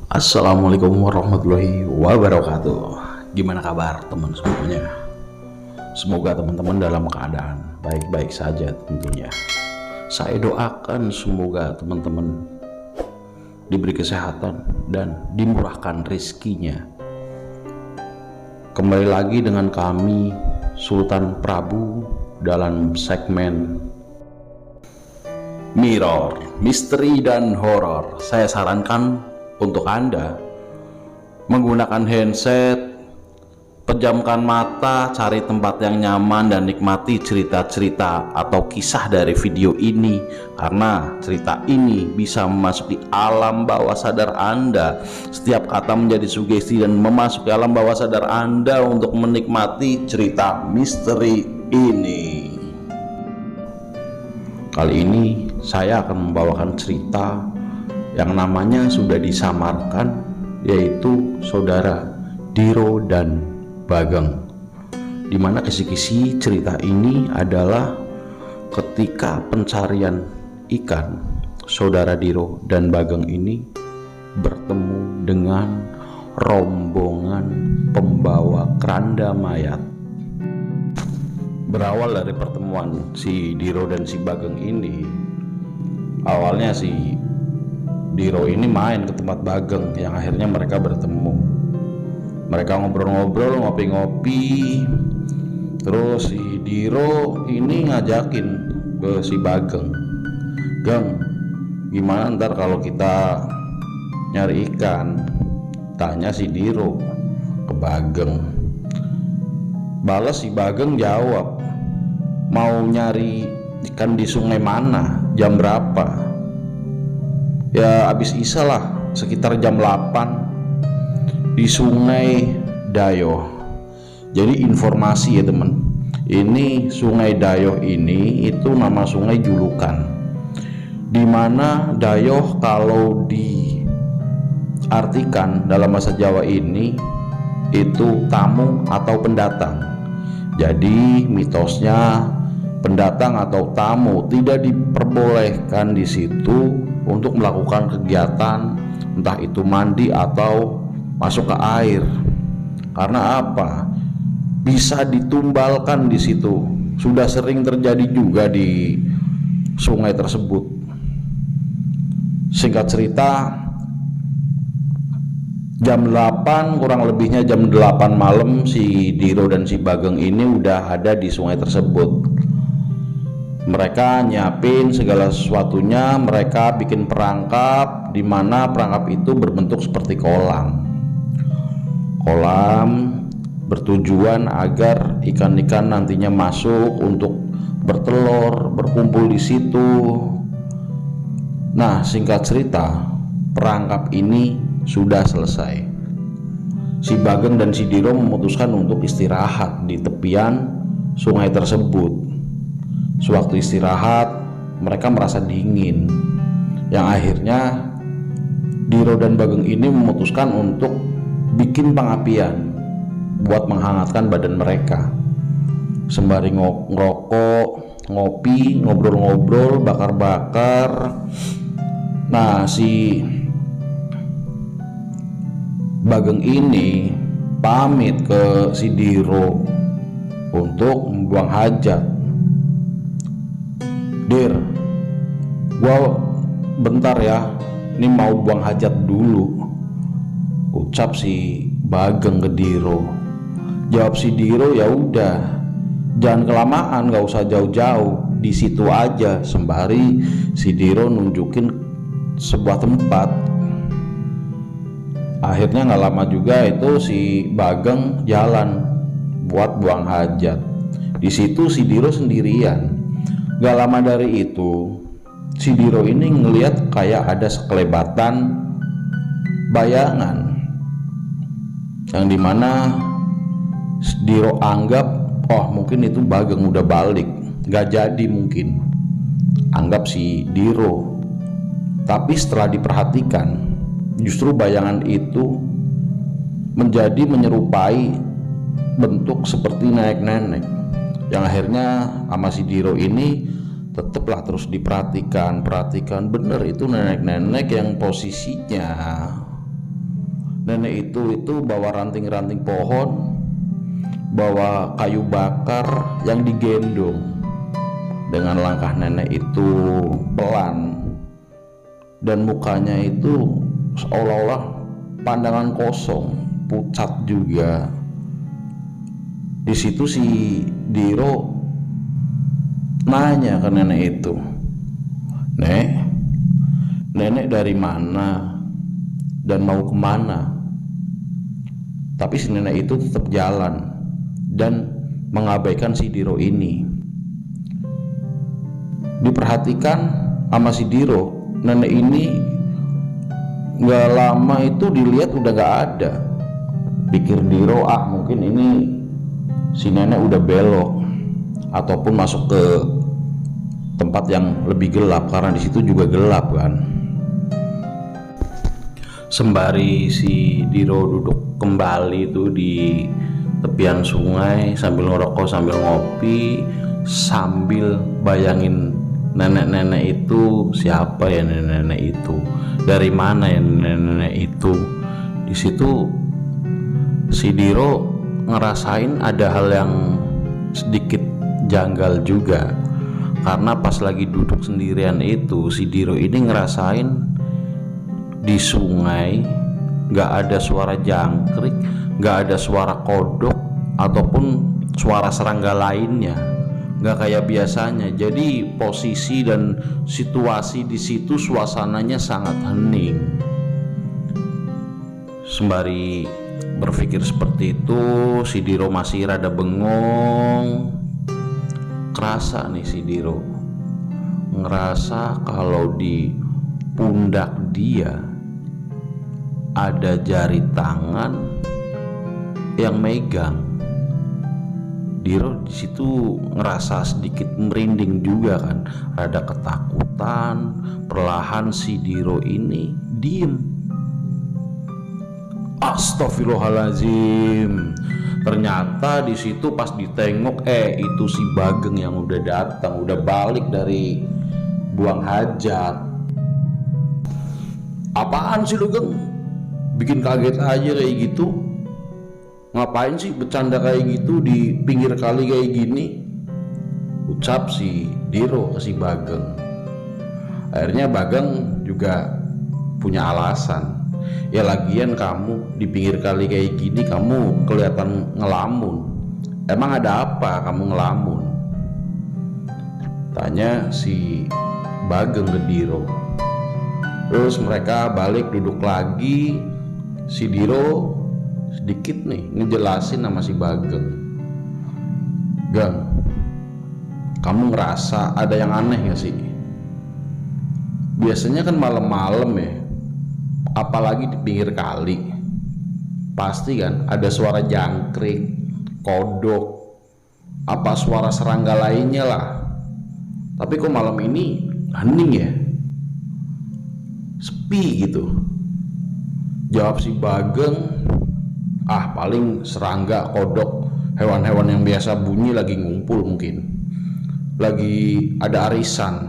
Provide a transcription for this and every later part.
Assalamualaikum warahmatullahi wabarakatuh. Gimana kabar teman semuanya? Semoga teman-teman dalam keadaan baik-baik saja tentunya. Saya doakan semoga teman-teman diberi kesehatan dan dimurahkan rezekinya. Kembali lagi dengan kami Sultan Prabu dalam segmen Mirror, misteri dan horor. Saya sarankan untuk Anda menggunakan handset, pejamkan mata, cari tempat yang nyaman dan nikmati cerita-cerita atau kisah dari video ini, karena cerita ini bisa memasuki alam bawah sadar Anda. Setiap kata menjadi sugesti dan memasuki alam bawah sadar Anda untuk menikmati cerita misteri ini. Kali ini saya akan membawakan cerita yang namanya sudah disamarkan, yaitu saudara Diro dan Bageng. Dimana kisi-kisi cerita ini adalah ketika pencarian ikan, saudara Diro dan Bageng ini bertemu dengan rombongan pembawa keranda mayat. Berawal dari pertemuan si Diro dan si Bageng ini, awalnya si Diro ini main ke tempat Bageng, yang akhirnya mereka bertemu. Mereka ngobrol-ngobrol, ngopi-ngopi. Terus si Diro ini ngajakin ke si Bageng, "Gang, gimana ntar kalau kita nyari ikan?" Tanya si Diro ke Bageng. Balas si Bageng jawab, "Mau nyari ikan di sungai mana? Jam berapa?" Ya abis Isya lah, sekitar jam 8 di Sungai Dayoh. Jadi informasi ya teman, ini Sungai Dayoh ini itu nama sungai julukan, dimana Dayoh kalau diartikan dalam bahasa Jawa ini itu tamu atau pendatang. Jadi mitosnya pendatang atau tamu tidak diperbolehkan di situ untuk melakukan kegiatan, entah itu mandi atau masuk ke air. Karena apa? Bisa ditumbalkan di situ. Sudah sering terjadi juga di sungai tersebut. Singkat cerita, jam 8, kurang lebihnya jam 8 malam, si Diro dan si Bageng ini udah ada di sungai tersebut. Mereka nyiapin segala sesuatunya, mereka bikin perangkap, di mana perangkap itu berbentuk seperti kolam. Kolam bertujuan agar ikan-ikan nantinya masuk untuk bertelur, berkumpul di situ. Nah, singkat cerita, perangkap ini sudah selesai. Si Bageng dan si Diro memutuskan untuk istirahat di tepian sungai tersebut. Sewaktu istirahat, mereka merasa dingin, yang akhirnya Diro dan Bageng ini memutuskan untuk bikin pengapian buat menghangatkan badan mereka. Sembari ngerokok, ngopi, ngobrol-ngobrol, bakar-bakar. Nah, si Bageng ini pamit ke si Diro untuk membuang hajat. "Dir, gua bentar ya, ini mau buang hajat dulu," ucap si Bageng ke Diro. Jawab si Diro, "Ya udah, jangan kelamaan, gak usah jauh-jauh, di situ aja." Sembari si Diro nunjukin sebuah tempat. Akhirnya gak lama juga itu si Bageng jalan buat buang hajat. Di situ si Diro sendirian. Gak lama dari itu, si Diro ini ngelihat kayak ada sekelebatan bayangan, yang dimana Diro anggap, oh mungkin itu Bageng udah balik, gak jadi mungkin, anggap si Diro. Tapi setelah diperhatikan, justru bayangan itu menjadi menyerupai bentuk seperti nenek-nenek, yang akhirnya sama si Diro ini tetaplah terus diperhatikan, bener itu nenek-nenek yang posisinya Nenek itu bawa ranting-ranting pohon, bawa kayu bakar yang digendong. Dengan langkah nenek itu pelan dan mukanya itu seolah-olah pandangan kosong, pucat juga. Di situ si Diro nanya ke nenek itu, nenek dari mana dan mau kemana? Tapi si nenek itu tetap jalan dan mengabaikan si Diro ini. Diperhatikan sama si Diro, nenek ini gak lama itu dilihat udah gak ada. Pikir Diro, mungkin ini si nenek udah belok ataupun masuk ke tempat yang lebih gelap, karena di situ juga gelap kan. Sembari si Diro duduk kembali itu di tepian sungai sambil ngerokok, sambil ngopi, sambil bayangin nenek-nenek itu siapa ya, nenek-nenek itu dari mana ya, nenek-nenek itu. Di situ si Diro ngerasain ada hal yang sedikit janggal juga, karena pas lagi duduk sendirian itu si Diro ini ngerasain di sungai gak ada suara jangkrik, gak ada suara kodok ataupun suara serangga lainnya, gak kayak biasanya. Jadi posisi dan situasi di situ suasananya sangat hening. Sembari berpikir seperti itu, si Diro masih rada bengong. Kerasa nih si Diro, ngerasa kalau di pundak dia ada jari tangan yang megang. Diro di situ ngerasa sedikit merinding juga kan, rada ketakutan. Perlahan si Diro ini diem. Astagfirullahaladzim. Ternyata di situ pas ditengok, itu si Bageng yang udah datang, udah balik dari buang hajat. Apaan sih lu, Geng? Bikin kaget aja kayak gitu. Ngapain sih bercanda kayak gitu di pinggir kali kayak gini? Ucap si Diro ke si Bageng. Akhirnya Bageng juga punya alasan. Ya lagian kamu di pinggir kali kayak gini kamu kelihatan ngelamun. Emang ada apa kamu ngelamun? Tanya si Bageng ke Diro. Terus mereka balik duduk lagi. Si Diro sedikit nih ngejelasin sama si Bageng. Gang, kamu ngerasa ada yang aneh gak sih? Biasanya kan malam-malam ya, apalagi di pinggir kali, pasti kan ada suara jangkrik, kodok, apa suara serangga lainnya lah. Tapi kok malam ini hening ya, sepi gitu. Jawab si Bageng, paling serangga, kodok, hewan-hewan yang biasa bunyi lagi ngumpul mungkin, lagi ada arisan.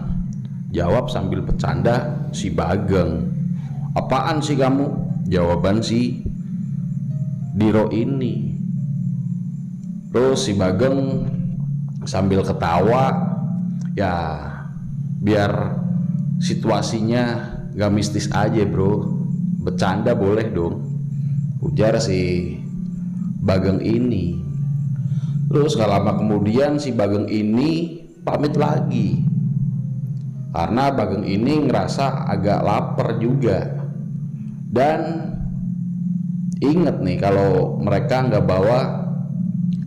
Jawab sambil bercanda si Bageng. Apaan sih kamu? Jawaban si Diro ini. Terus si Bageng sambil ketawa, ya biar situasinya gak mistis aja bro, bercanda boleh dong, ujar si Bageng ini. Terus gak lama kemudian si Bageng ini pamit lagi, karena Bageng ini ngerasa agak lapar juga. Dan inget nih kalau mereka nggak bawa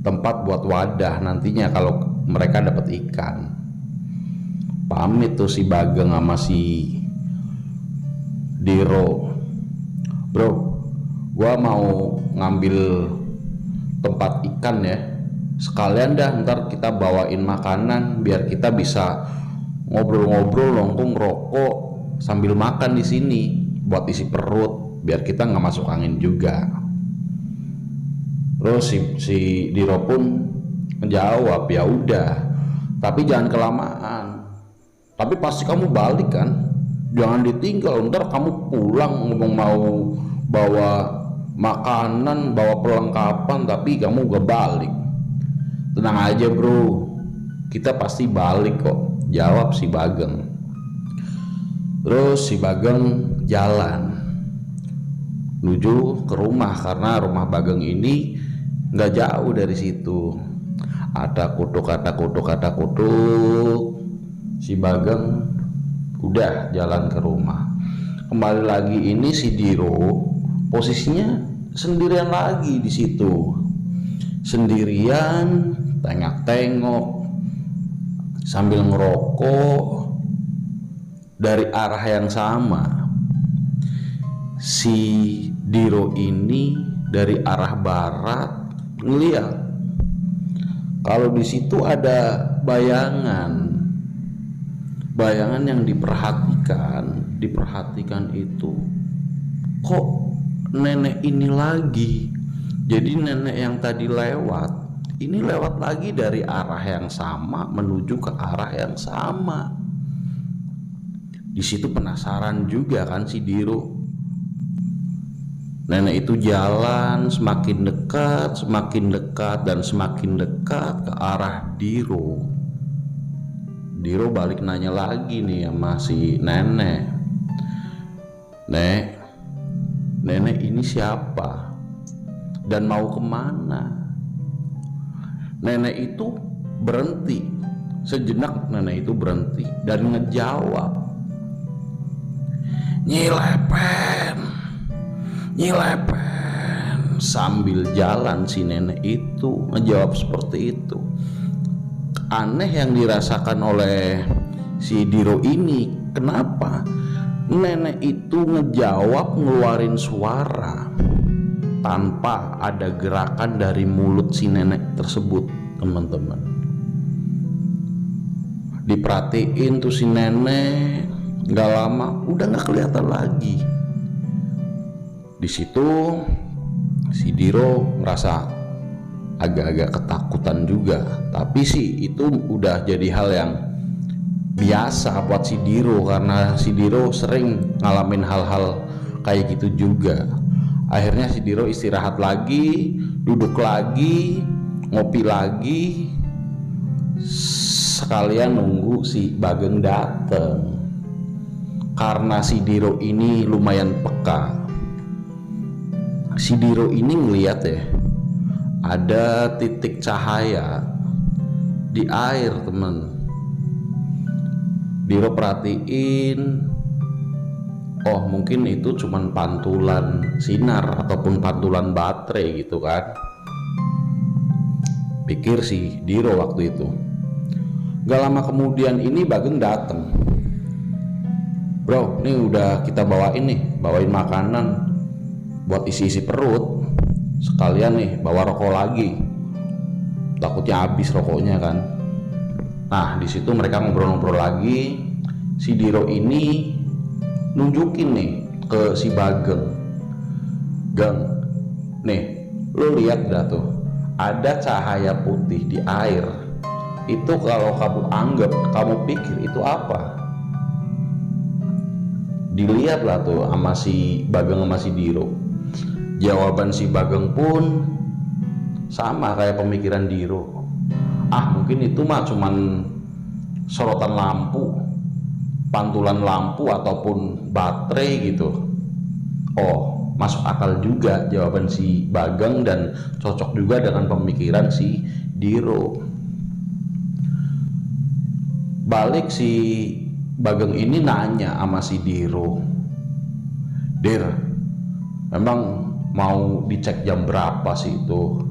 tempat buat wadah nantinya kalau mereka dapat ikan. Pamit tuh si Bageng sama si Diro. Bro, gua mau ngambil tempat ikan ya, sekalian dah ntar kita bawain makanan biar kita bisa ngobrol-ngobrol, nongkrong, rokok sambil makan di sini buat isi perut, biar kita nggak masuk angin juga. Terus si Diro pun menjawab, ya udah, tapi jangan kelamaan. Tapi pasti kamu balik kan, jangan ditinggal. Ntar kamu pulang ngomong mau bawa makanan, bawa perlengkapan, tapi kamu gak balik. Tenang aja bro, kita pasti balik kok, jawab si Bageng. Terus si Bageng jalan menuju ke rumah, karena rumah Bageng ini nggak jauh dari situ. Ada kutuk, si Bageng udah jalan ke rumah. Kembali lagi ini si Diro posisinya sendirian lagi di situ, sendirian tengok-tengok sambil ngerokok dari arah yang sama. Si Diro ini dari arah barat ngeliat kalau di situ ada bayangan yang diperhatikan itu, kok nenek ini lagi. Jadi nenek yang tadi lewat ini lewat lagi dari arah yang sama menuju ke arah yang sama. Di situ penasaran juga kan si Diro. Nenek itu jalan semakin dekat dan semakin dekat ke arah Diro. Diro balik nanya lagi nih sama si nenek. Nenek ini siapa? Dan mau kemana? Nenek itu berhenti. Sejenak nenek itu berhenti dan ngejawab, Nyilepen. Sambil jalan si nenek itu ngejawab seperti itu. Aneh yang dirasakan oleh si Diro ini, kenapa nenek itu ngejawab ngeluarin suara tanpa ada gerakan dari mulut si nenek tersebut, teman-teman. Diperhatiin tuh si nenek, gak lama udah gak kelihatan lagi. Di situ si Diro merasa agak-agak ketakutan juga, tapi sih itu udah jadi hal yang biasa buat si Diro, karena si Diro sering ngalamin hal-hal kayak gitu juga. Akhirnya si Diro istirahat lagi, duduk lagi, ngopi lagi, sekalian nunggu si Bageng dateng. Karena si Diro ini lumayan peka, si Diro ini ngeliat ya, ada titik cahaya di air, teman. Diro perhatiin, oh mungkin itu cuman pantulan sinar ataupun pantulan baterai gitu kan, pikir si Diro waktu itu. Gak lama kemudian ini Bageng dateng. Bro, ini udah kita bawain makanan buat isi-isi perut, sekalian nih bawa rokok lagi, takutnya habis rokoknya kan. Nah di situ mereka ngobrol-ngobrol lagi. Si Diro ini nunjukin nih ke si Bageng, Gang, nih lu lihat dah tuh, ada cahaya putih di air. Itu kalau kamu pikir itu apa? Dilihatlah tuh sama si Bageng sama si Diro. Jawaban si Bageng pun sama kayak pemikiran Diro. Mungkin itu mah cuman sorotan lampu, pantulan lampu ataupun baterai gitu. Oh, masuk akal juga jawaban si Bageng dan cocok juga dengan pemikiran si Diro. Balik si Bageng ini nanya sama si Diro, Dir, memang mau dicek jam berapa sih itu?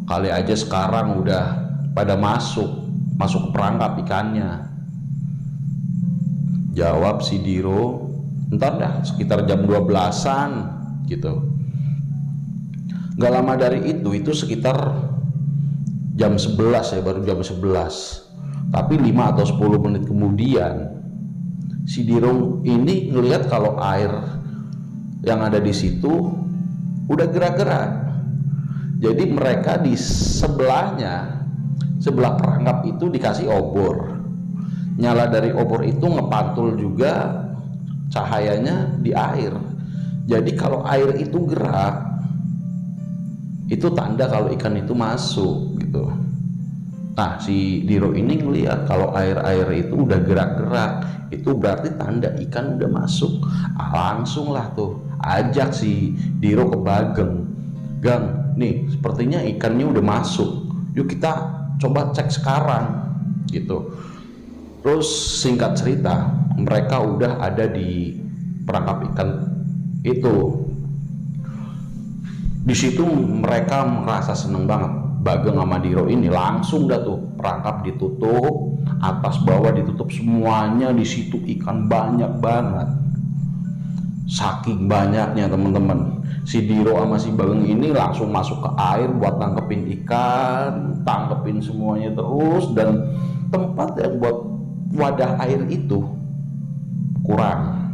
Kali aja sekarang udah pada masuk ke perangkap ikannya. Jawab si Diro, ntar dah sekitar jam 12-an gitu. Gak lama dari itu sekitar jam 11 ya, baru jam 11. Tapi 5 atau 10 menit kemudian si Diro ini ngelihat kalau air yang ada di situ udah gerak-gerak. Jadi mereka di sebelah perangkap itu dikasih obor. Nyala dari obor itu ngepantul juga cahayanya di air. Jadi kalau air itu gerak, itu tanda kalau ikan itu masuk gitu. Nah, si Diro ini ngeliat kalau air-air itu udah gerak-gerak, itu berarti tanda ikan udah masuk. Langsung lah tuh ajak si Diro ke Bageng. Gang, nih sepertinya ikannya udah masuk. Yuk kita coba cek sekarang gitu. Terus singkat cerita, mereka udah ada di perangkap ikan itu. Di situ mereka merasa seneng banget. Bageng sama Diro ini langsung dah tuh perangkap ditutup, atas bawah ditutup semuanya. Di situ ikan banyak banget, saking banyaknya teman-teman. Si Diro sama si Bageng ini langsung masuk ke air buat tangkepin ikan, tangkepin semuanya terus. Dan tempat yang buat wadah air itu kurang.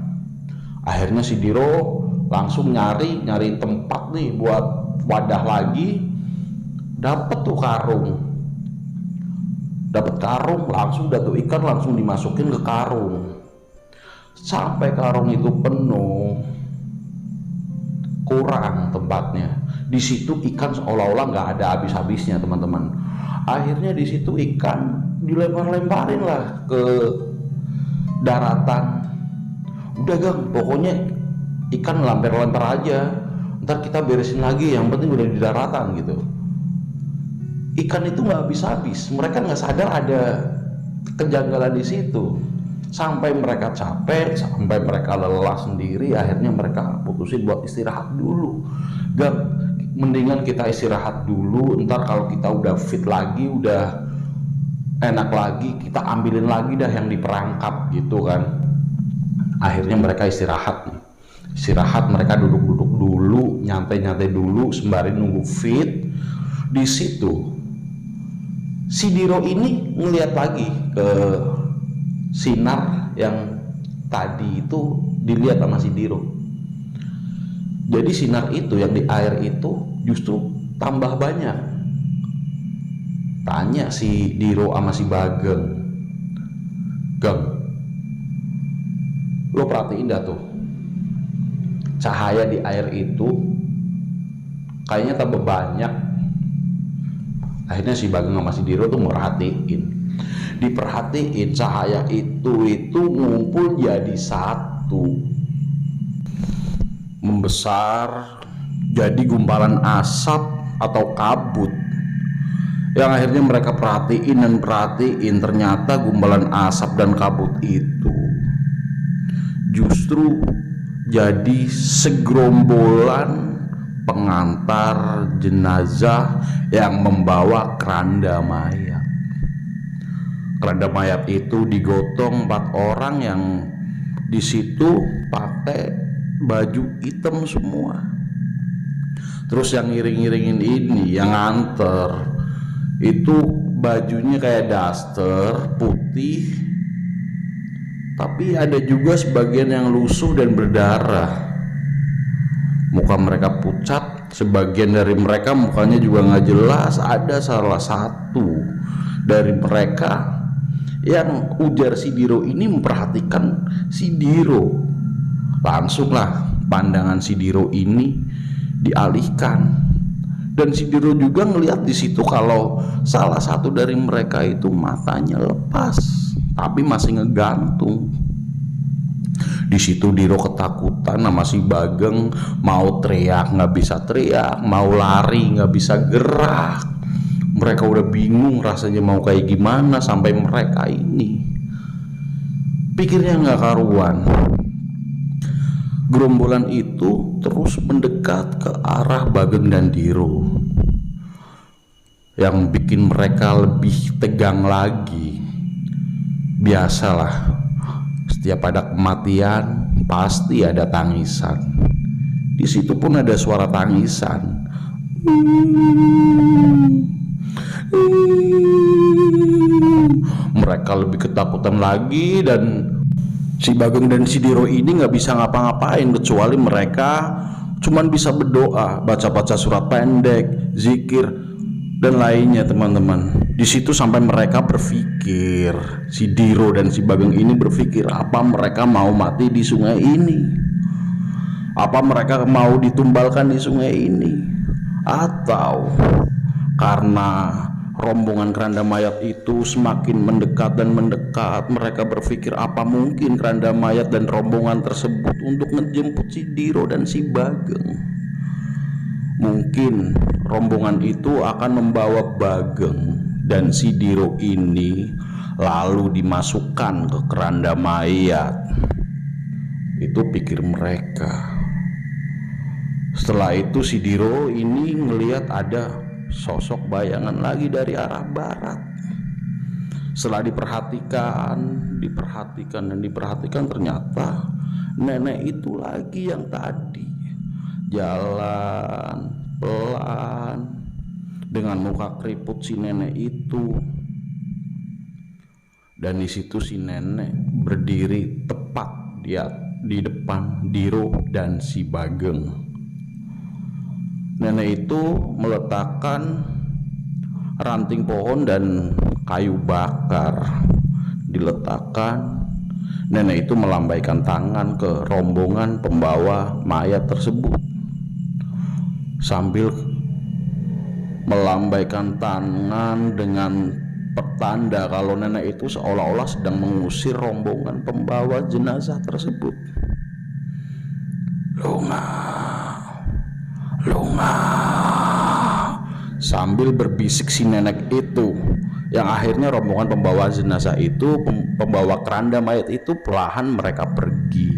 Akhirnya si Diro langsung nyari tempat nih buat wadah lagi. Dapat tuh karung, langsung tuh ikan langsung dimasukin ke karung. Sampai karung itu penuh, kurang tempatnya. Di situ ikan seolah-olah nggak ada habis-habisnya teman-teman. Akhirnya di situ ikan dilempar-lemparin lah ke daratan. Udah Gang, pokoknya ikan lempar-lempar aja, ntar kita beresin lagi, yang penting udah di daratan gitu. Ikan itu nggak habis-habis, mereka nggak sadar ada kejanggalan di situ. Sampai mereka capek, sampai mereka lelah sendiri, akhirnya mereka putusin buat istirahat dulu. Gak, mendingan kita istirahat dulu, ntar kalau kita udah fit lagi, udah enak lagi, kita ambilin lagi dah yang diperangkap gitu kan. Akhirnya mereka istirahat, mereka duduk-duduk dulu, nyantai-nyantai dulu sembari nunggu fit. Di situ si Diro ini ngeliat lagi ke sinar yang tadi itu dilihat sama si Diro. Jadi sinar itu yang di air itu justru tambah banyak. Tanya si Diro sama si Bageng, Gang, lo perhatiin dah tuh, cahaya di air itu kayaknya tambah banyak. Akhirnya si Bageng sama si Diro tuh diperhatiin cahaya itu ngumpul jadi satu, membesar jadi gumpalan asap atau kabut. Yang akhirnya mereka perhatiin, ternyata gumpalan asap dan kabut itu justru jadi segerombolan pengantar jenazah yang membawa keranda mayat. Keranda mayat itu digotong 4 orang yang di situ pakai baju hitam semua. Terus yang ngiring-ngiringin ini, yang nganter itu bajunya kayak daster putih, tapi ada juga sebagian yang lusuh dan berdarah. Muka mereka pucat, sebagian dari mereka mukanya juga nggak jelas. Ada salah satu dari mereka yang ujar si Diro ini memperhatikan si Diro. Langsunglah pandangan si Diro ini dialihkan, dan si Diro juga ngelihat di situ kalau salah satu dari mereka itu matanya lepas tapi masih ngegantung. Di situ Diro ketakutan sama si Bageng, mau teriak nggak bisa teriak, mau lari nggak bisa gerak. Mereka udah bingung rasanya mau kayak gimana. Sampai mereka ini pikirnya nggak karuan. Gerombolan itu terus mendekat ke arah Bageng dan Diro. Yang bikin mereka lebih tegang lagi, biasalah, setiap ada kematian pasti ada tangisan. Di situ pun ada suara tangisan. Mereka lebih ketakutan lagi, dan si Bageng dan si Diro ini nggak bisa ngapa-ngapain kecuali mereka cuman bisa berdoa, baca-baca surat pendek, zikir dan lainnya teman-teman. Di situ sampai mereka berpikir, si Diro dan si Bageng ini berpikir, apa mereka mau mati di sungai ini? Apa mereka mau ditumbalkan di sungai ini? atau karena rombongan keranda mayat itu semakin mendekat dan mendekat, mereka berpikir apa mungkin keranda mayat dan rombongan tersebut untuk menjemput si Diro dan si Bageng. Mungkin rombongan itu akan membawa Bageng dan si Diro ini lalu dimasukkan ke keranda mayat. Itu pikir mereka. Setelah itu si Diro ini ngelihat ada sosok bayangan lagi dari arah barat. Setelah diperhatikan, ternyata nenek itu lagi yang tadi jalan pelan dengan muka keriput si nenek itu. Dan di situ si nenek berdiri tepat di depan Diro dan si Bageng. Nenek itu meletakkan ranting pohon dan kayu bakar diletakkan. Nenek itu melambaikan tangan ke rombongan pembawa mayat tersebut sambil melambaikan tangan dengan pertanda kalau nenek itu seolah-olah sedang mengusir rombongan pembawa jenazah tersebut. Lunga, sambil berbisik si nenek itu, yang akhirnya rombongan pembawa jenazah itu, pembawa keranda mayat itu perlahan mereka pergi.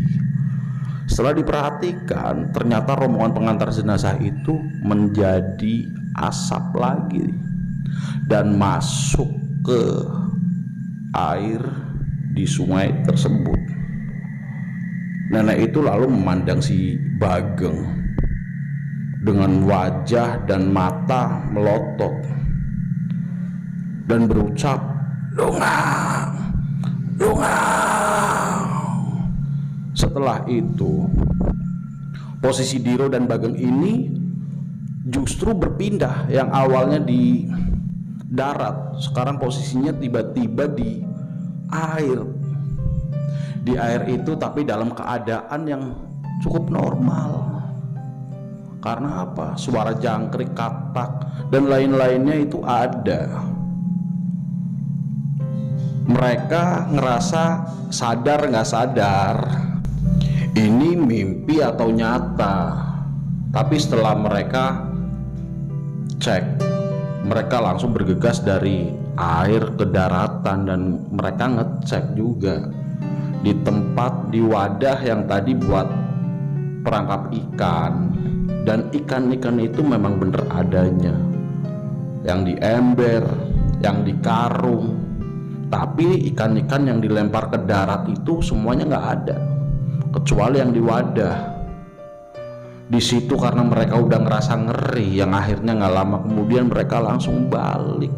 Setelah diperhatikan, ternyata rombongan pengantar jenazah itu menjadi asap lagi dan masuk ke air di sungai tersebut. Nenek itu lalu memandang si Bageng dengan wajah dan mata melotot dan berucap, "Lunga, lunga." Setelah itu, posisi Diro dan Bageng ini justru berpindah. Yang awalnya di darat, sekarang posisinya tiba-tiba di air. Di air itu tapi dalam keadaan yang cukup normal. Karena apa? Suara jangkrik, katak, dan lain-lainnya itu ada. Mereka ngerasa sadar nggak sadar ini mimpi atau nyata. Tapi setelah mereka cek, mereka langsung bergegas dari air ke daratan dan mereka ngecek juga di tempat, di wadah yang tadi buat perangkap ikan. Dan ikan-ikan itu memang bener adanya, yang di ember, yang di karung. Tapi ikan-ikan yang dilempar ke darat itu semuanya nggak ada, kecuali yang di wadah. Di situ karena mereka udah ngerasa ngeri, yang akhirnya nggak lama kemudian mereka langsung balik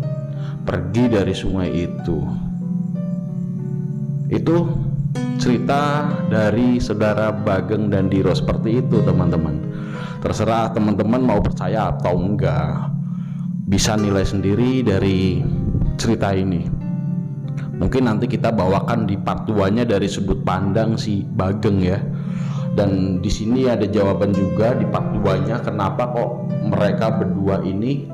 pergi dari sungai itu. Itu cerita dari saudara Bageng dan Diro. Seperti itu teman-teman. Terserah teman-teman mau percaya atau enggak, bisa nilai sendiri dari cerita ini. Mungkin nanti kita bawakan di part 2-nya dari sudut pandang si Bageng ya. Dan di sini ada jawaban juga di part 2-nya kenapa kok mereka berdua ini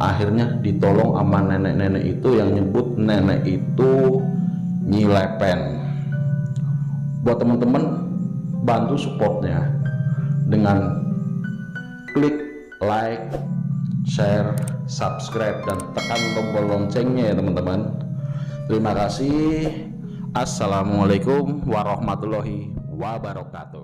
akhirnya ditolong sama nenek-nenek itu yang nyebut nenek itu Nyi Lepen. Buat teman-teman, bantu supportnya dengan klik like, share, subscribe, dan tekan tombol loncengnya ya teman-teman. Terima kasih. Assalamualaikum warahmatullahi wabarakatuh.